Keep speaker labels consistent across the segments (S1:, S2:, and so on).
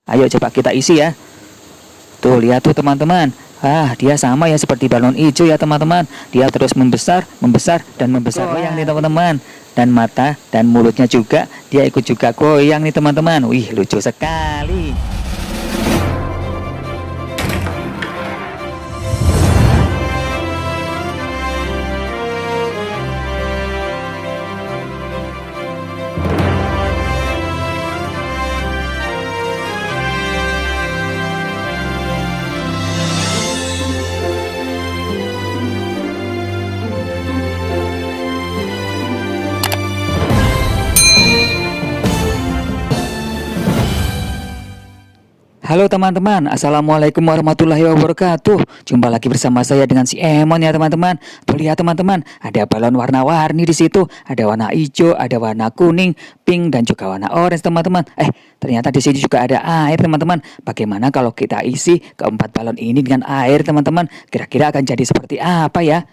S1: Ayo coba kita isi ya. Tuh lihat tuh teman-teman. Dia sama ya seperti balon hijau ya teman-teman. Dia terus membesar, membesar dan membesar. Goyang nih teman-teman. Dan mata dan mulutnya juga dia ikut juga goyang nih teman-teman. Wih, lucu sekali. Halo teman-teman, assalamualaikum warahmatullahi wabarakatuh. Jumpa lagi bersama saya dengan si Emon ya teman-teman. Tuh lihat teman-teman, ada balon warna-warni di situ. Ada warna hijau, ada warna kuning, pink dan juga warna orange teman-teman. Ternyata di sini juga ada air teman-teman. Bagaimana kalau kita isi keempat balon ini dengan air teman-teman? Kira-kira akan jadi seperti apa ya?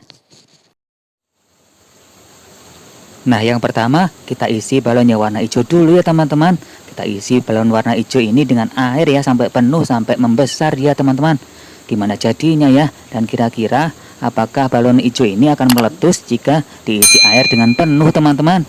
S1: Nah, yang pertama kita isi balonnya warna hijau dulu ya teman-teman. Kita isi balon warna hijau ini dengan air ya sampai penuh, sampai membesar ya teman-teman. Gimana jadinya ya? Dan kira-kira apakah balon hijau ini akan meletus jika diisi air dengan penuh teman-teman?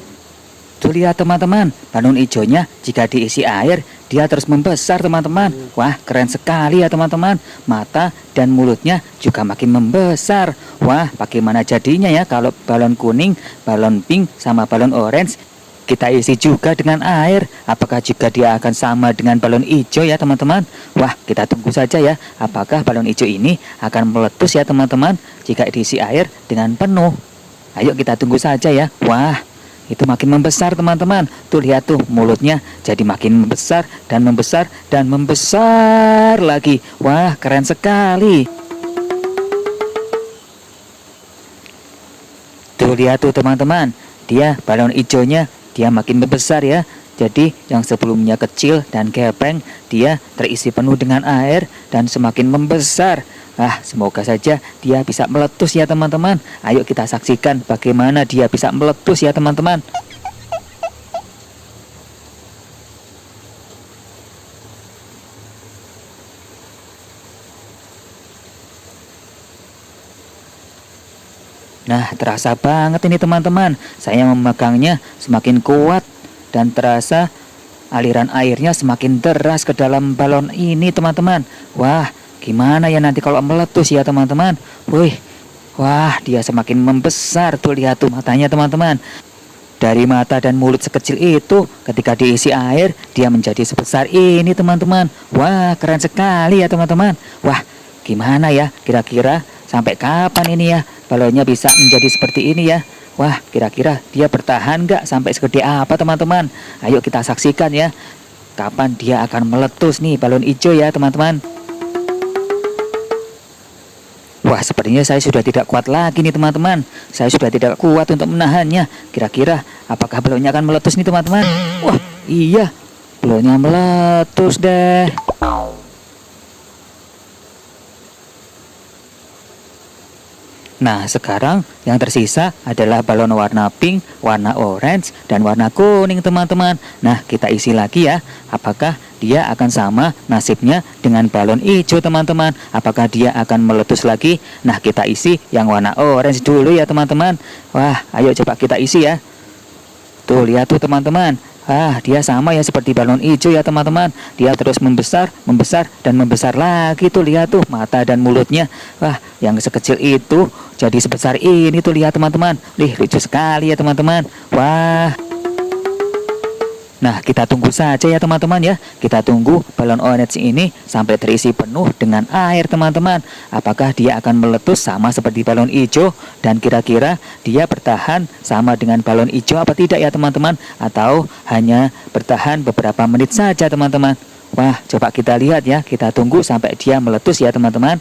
S1: Tuh lihat teman-teman, balon hijaunya jika diisi air dia terus membesar teman-teman. Wah, keren sekali ya teman-teman. Mata dan mulutnya juga makin membesar. Wah, bagaimana jadinya ya kalau balon kuning, balon pink sama balon orange kita isi juga dengan air? Apakah juga dia akan sama dengan balon hijau ya teman-teman? Wah, kita tunggu saja ya. Apakah balon hijau ini akan meletus ya teman-teman jika diisi air dengan penuh? Ayo kita tunggu saja ya. Wah, itu makin membesar teman-teman. Tuh lihat tuh, mulutnya jadi makin membesar dan membesar dan membesar lagi. Wah, keren sekali. Tuh lihat tuh teman-teman, dia balon hijaunya dia makin membesar ya. Jadi yang sebelumnya kecil dan gepeng dia terisi penuh dengan air dan semakin membesar. Semoga saja dia bisa meletus ya teman-teman. Ayo kita saksikan bagaimana dia bisa meletus ya teman-teman. Nah, terasa banget ini teman-teman. Saya memegangnya semakin kuat dan terasa aliran airnya semakin deras ke dalam balon ini teman-teman. Wah, gimana ya nanti kalau meletus ya teman-teman? Wah, dia semakin membesar. Tuh lihat tuh matanya teman-teman. Dari mata dan mulut sekecil itu ketika diisi air dia menjadi sebesar ini teman-teman. Wah, keren sekali ya teman-teman. Wah, gimana ya kira-kira sampai kapan ini ya balonnya bisa menjadi seperti ini ya? Wah, kira-kira dia bertahan nggak sampai segede apa teman-teman? Ayo kita saksikan ya kapan dia akan meletus nih balon hijau ya teman-teman. Wah, sepertinya saya sudah tidak kuat lagi nih teman-teman. Saya sudah tidak kuat untuk menahannya. Kira-kira apakah balonnya akan meletus nih teman-teman? Wah, iya, balonnya meletus deh. Nah, sekarang yang tersisa adalah balon warna pink, warna orange, dan warna kuning teman-teman. Nah, kita isi lagi ya. Apakah dia akan sama nasibnya dengan balon hijau teman-teman? Apakah dia akan meletus lagi? Nah, kita isi yang warna orange dulu ya teman-teman. Wah, ayo coba kita isi ya. Tuh lihat tuh teman-teman. Dia sama ya seperti balon hijau ya teman-teman. Dia terus membesar, membesar dan membesar lagi. Tuh lihat tuh mata dan mulutnya. Wah, yang sekecil itu jadi sebesar ini tuh lihat teman-teman. Lucu sekali ya teman-teman. Wah. Nah, kita tunggu saja ya teman-teman ya. Kita tunggu balon orange ini sampai terisi penuh dengan air teman-teman. Apakah dia akan meletus sama seperti balon hijau? Dan kira-kira dia bertahan sama dengan balon hijau apa tidak ya teman-teman? Atau hanya bertahan beberapa menit saja teman-teman? Wah, coba kita lihat ya. Kita tunggu sampai dia meletus ya teman-teman.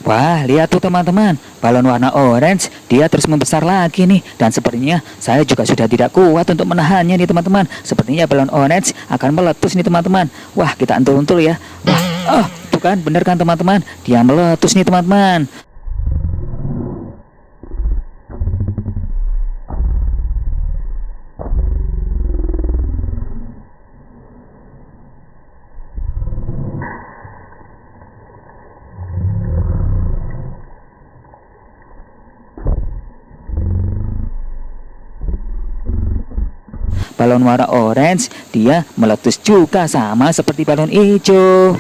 S1: Wah, lihat tuh teman-teman, balon warna orange dia terus membesar lagi nih. Dan sepertinya saya juga sudah tidak kuat untuk menahannya nih teman-teman. Sepertinya balon orange akan meletus nih teman-teman. Wah, kita untul-untul ya. Wah, tuh kan, bener kan teman-teman? Dia meletus nih teman-teman. balon warna orange, dia meletus juga sama seperti balon hijau.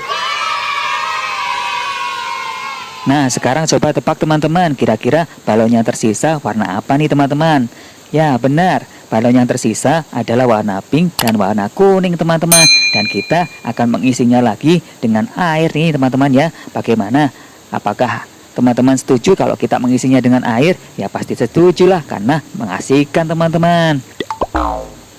S1: Nah, sekarang coba tebak teman-teman, kira-kira balon yang tersisa warna apa nih teman-teman? Ya, benar, balon yang tersisa adalah warna pink dan warna kuning teman-teman. Dan kita akan mengisinya lagi dengan air nih teman-teman ya. Bagaimana? Apakah teman-teman setuju kalau kita mengisinya dengan air? Ya pasti setuju lah, karena mengasihkan teman-teman.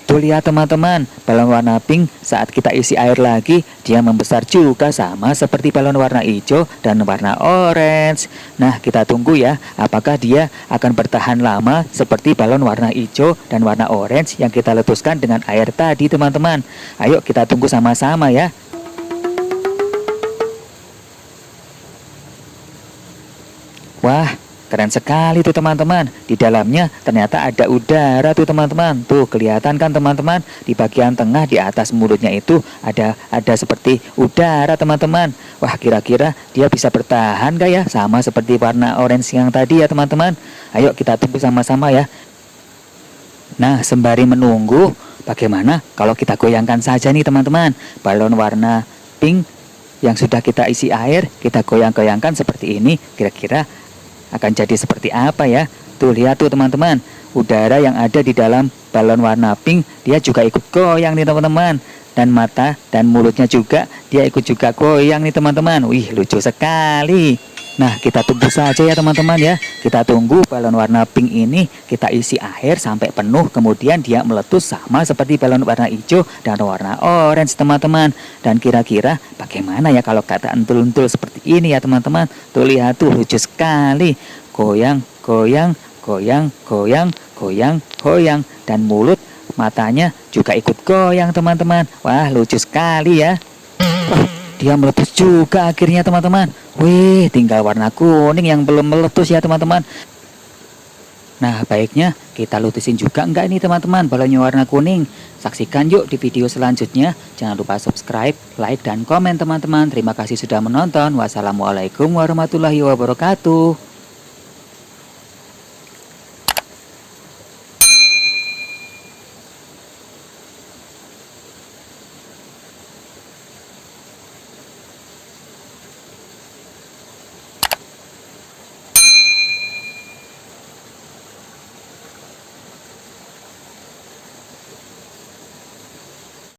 S1: Tuh lihat teman-teman, balon warna pink saat kita isi air lagi, dia membesar juga sama seperti balon warna hijau dan warna orange. Nah, kita tunggu ya, apakah dia akan bertahan lama seperti balon warna hijau dan warna orange yang kita letuskan dengan air tadi teman-teman. Ayo kita tunggu sama-sama ya. Wah, keren sekali tuh teman-teman. Di dalamnya ternyata ada udara tuh teman-teman. Tuh kelihatan kan teman-teman, di bagian tengah di atas mulutnya itu ada seperti udara teman-teman. Wah, kira-kira dia bisa bertahan gak ya sama seperti warna orange yang tadi ya teman-teman. Ayo kita tunggu sama-sama ya. Nah, sembari menunggu, bagaimana kalau kita goyangkan saja nih teman-teman balon warna pink yang sudah kita isi air, kita goyang-goyangkan seperti ini. Kira-kira akan jadi seperti apa ya? Tuh lihat tuh teman-teman, udara yang ada di dalam balon warna pink dia juga ikut goyang nih teman-teman. Dan mata dan mulutnya juga dia ikut juga goyang nih teman-teman. Wih, lucu sekali. Nah, kita tunggu saja ya teman-teman ya. Kita tunggu balon warna pink ini kita isi air sampai penuh, kemudian dia meletus sama seperti balon warna hijau dan warna orange teman-teman. Dan kira-kira bagaimana ya kalau keadaan entul-entul seperti ini ya teman-teman. Tuh lihat tuh, lucu sekali. Goyang, goyang, goyang, goyang, goyang, goyang. Dan mulut, matanya juga ikut goyang teman-teman. Wah, lucu sekali ya. Dia meletus juga akhirnya teman-teman. Wih, tinggal warna kuning yang belum meletus ya teman-teman. Nah, baiknya kita lutusin juga enggak ini teman-teman balonnya warna kuning. Saksikan yuk di video selanjutnya. Jangan lupa subscribe, like, dan komen teman-teman. Terima kasih sudah menonton. Wassalamualaikum warahmatullahi wabarakatuh.